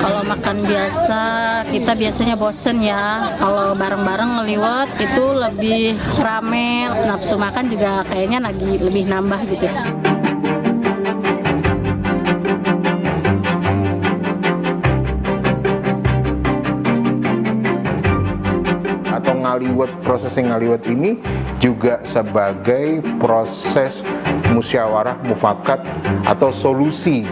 Kalau makan biasa, kita biasanya bosen ya. Kalau bareng-bareng ngeliwet itu lebih rame, nafsu makan juga kayaknya lagi lebih nambah gitu. Atau ngaliwet, proses ngaliwet ini juga sebagai proses musyawarah mufakat atau solusi,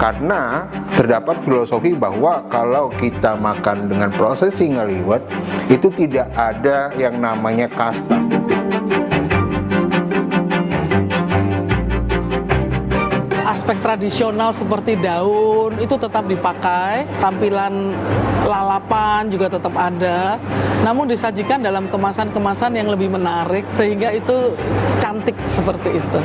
karena terdapat filosofi bahwa kalau kita makan dengan prosesi ngaliwet itu tidak ada yang namanya kasta. Aspek tradisional seperti daun itu tetap dipakai, tampilan lalapan juga tetap ada, namun disajikan dalam kemasan-kemasan yang lebih menarik sehingga itu cantik seperti itu.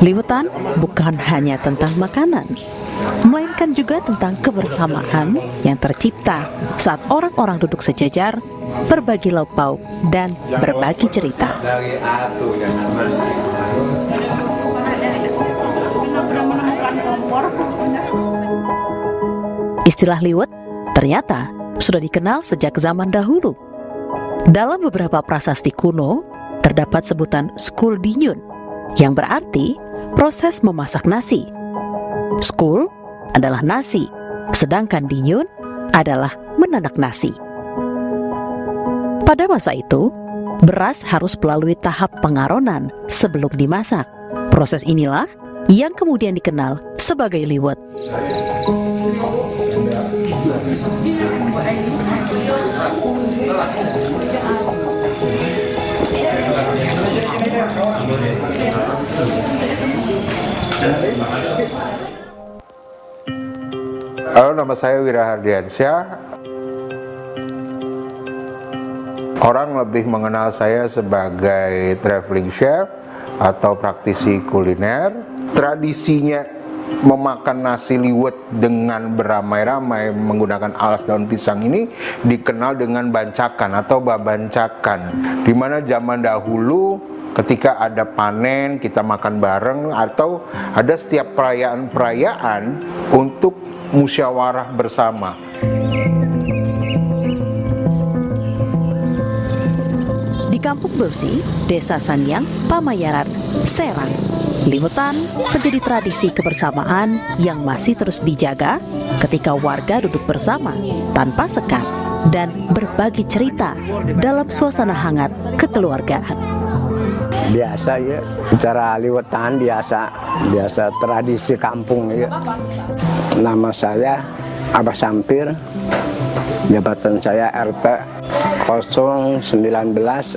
Liwetan bukan hanya tentang makanan, melainkan juga tentang kebersamaan yang tercipta saat orang-orang duduk sejajar, berbagi lauk pauk, dan berbagi cerita. Istilah liwet ternyata sudah dikenal sejak zaman dahulu. Dalam beberapa prasasti kuno, terdapat sebutan skul dinyun, yang berarti proses memasak nasi. Skul adalah nasi, sedangkan dinyun adalah menanak nasi. Pada masa itu, beras harus melalui tahap pengaronan sebelum dimasak. Proses inilah yang kemudian dikenal sebagai liwet. Halo, nama saya Wira Hardiansyah. Orang lebih mengenal saya sebagai traveling chef atau praktisi kuliner. Tradisinya memakan nasi liwet dengan beramai-ramai menggunakan alas daun pisang ini dikenal dengan bancakan atau babancakan, di mana zaman dahulu ketika ada panen kita makan bareng, atau ada setiap perayaan-perayaan untuk musyawarah bersama. Di Kampung Beusi, Desa Sanyang, Pamayaran, Serang, liwetan menjadi tradisi kebersamaan yang masih terus dijaga ketika warga duduk bersama tanpa sekat dan berbagi cerita dalam suasana hangat kekeluargaan. Biasa ya, cara liwetan biasa tradisi kampung ya. Nama saya Abah Sampir, jabatan saya RT 019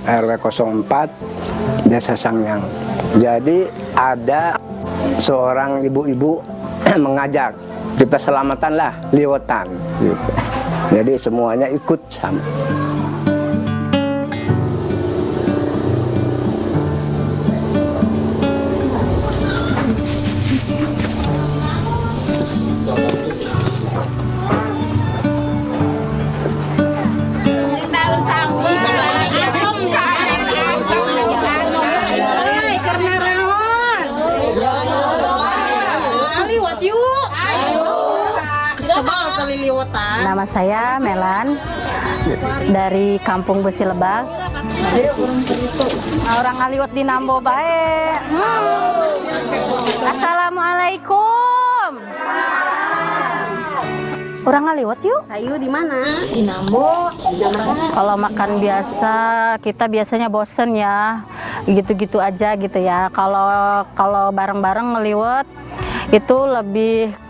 RW 04 Desa Sanyang. Jadi ada seorang ibu-ibu mengajak kita selamatanlah liwetan gitu. Jadi semuanya ikut sama. Nama saya Melan dari Kampung Beusi Lebak. Orang ngaliwet di Nambo bae. Assalamualaikum. Orang ngaliwet yuk. Ayo di mana? Di Nambo. Kalau makan biasa, kita biasanya bosen ya. Gitu-gitu aja gitu ya. Kalau bareng-bareng ngeliwet itu lebih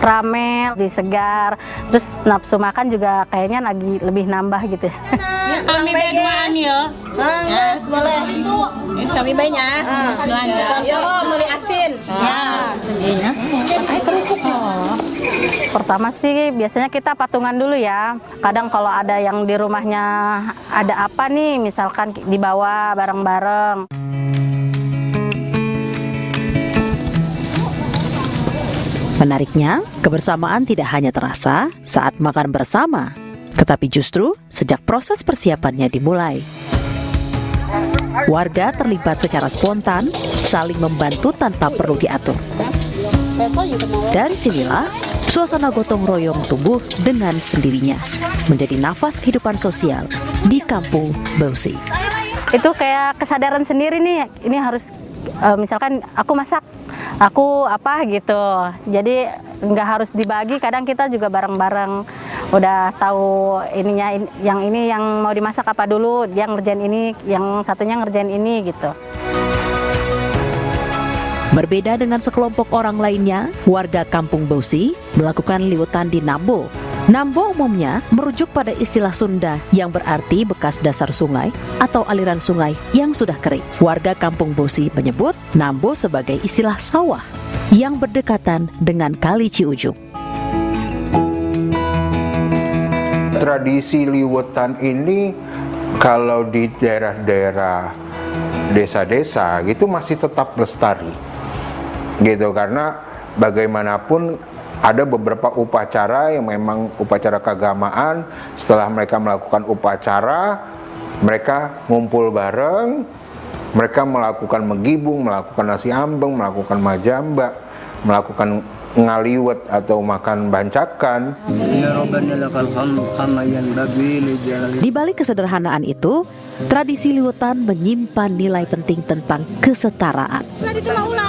rame, lebih segar, terus nafsu makan juga kayaknya lagi lebih nambah gitu. Kami berduaan ya. Yes, boleh. Yes, kami banyak. Yo, beli asin. Ya. Pertama sih biasanya kita patungan dulu ya. Kadang kalau ada yang di rumahnya ada apa nih, misalkan dibawa bareng-bareng. Menariknya, kebersamaan tidak hanya terasa saat makan bersama, tetapi justru sejak proses persiapannya dimulai. Warga terlibat secara spontan, saling membantu tanpa perlu diatur. Dari sinilah, suasana gotong royong tumbuh dengan sendirinya, menjadi nafas kehidupan sosial di Kampung Bausi. Itu kayak kesadaran sendiri nih, ini harus misalkan aku masak, aku apa gitu. Jadi nggak harus dibagi, kadang kita juga bareng-bareng. Udah tahu ininya, yang ini yang mau dimasak apa dulu, dia ngerjain ini, yang satunya ngerjain ini gitu. Berbeda dengan sekelompok orang lainnya, warga Kampung Bausi melakukan liwetan di Nambo. Nambo umumnya merujuk pada istilah Sunda yang berarti bekas dasar sungai atau aliran sungai yang sudah kering. Warga Kampung Bausi menyebut Nambo sebagai istilah sawah yang berdekatan dengan Kali Ciujung. Tradisi liwetan ini kalau di daerah-daerah desa-desa gitu masih tetap lestari gitu, karena bagaimanapun ada beberapa upacara yang memang upacara keagamaan. Setelah mereka melakukan upacara, mereka ngumpul bareng, mereka melakukan megibung, melakukan nasi ambeng, melakukan majamba, melakukan ngaliwet atau makan bancakan. Di balik kesederhanaan itu, tradisi liwetan menyimpan nilai penting tentang kesetaraan.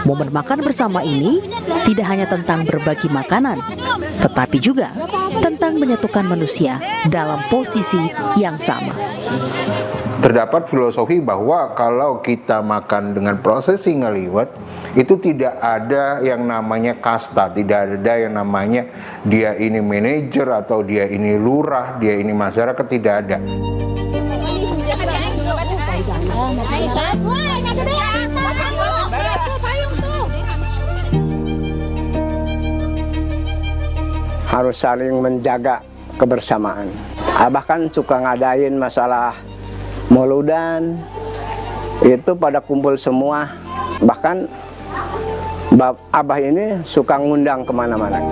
Momen makan bersama ini tidak hanya tentang berbagi makanan, tetapi juga tentang menyatukan manusia dalam posisi yang sama. Terdapat filosofi bahwa kalau kita makan dengan prosesi ngeliwet, itu tidak ada yang namanya kasta, tidak ada yang namanya dia ini manajer atau dia ini lurah, dia ini masyarakat, tidak ada. Harus saling menjaga kebersamaan. Abah kan suka ngadain masalah mauludan, itu pada kumpul semua. Bahkan Abah ini suka ngundang kemana-mana.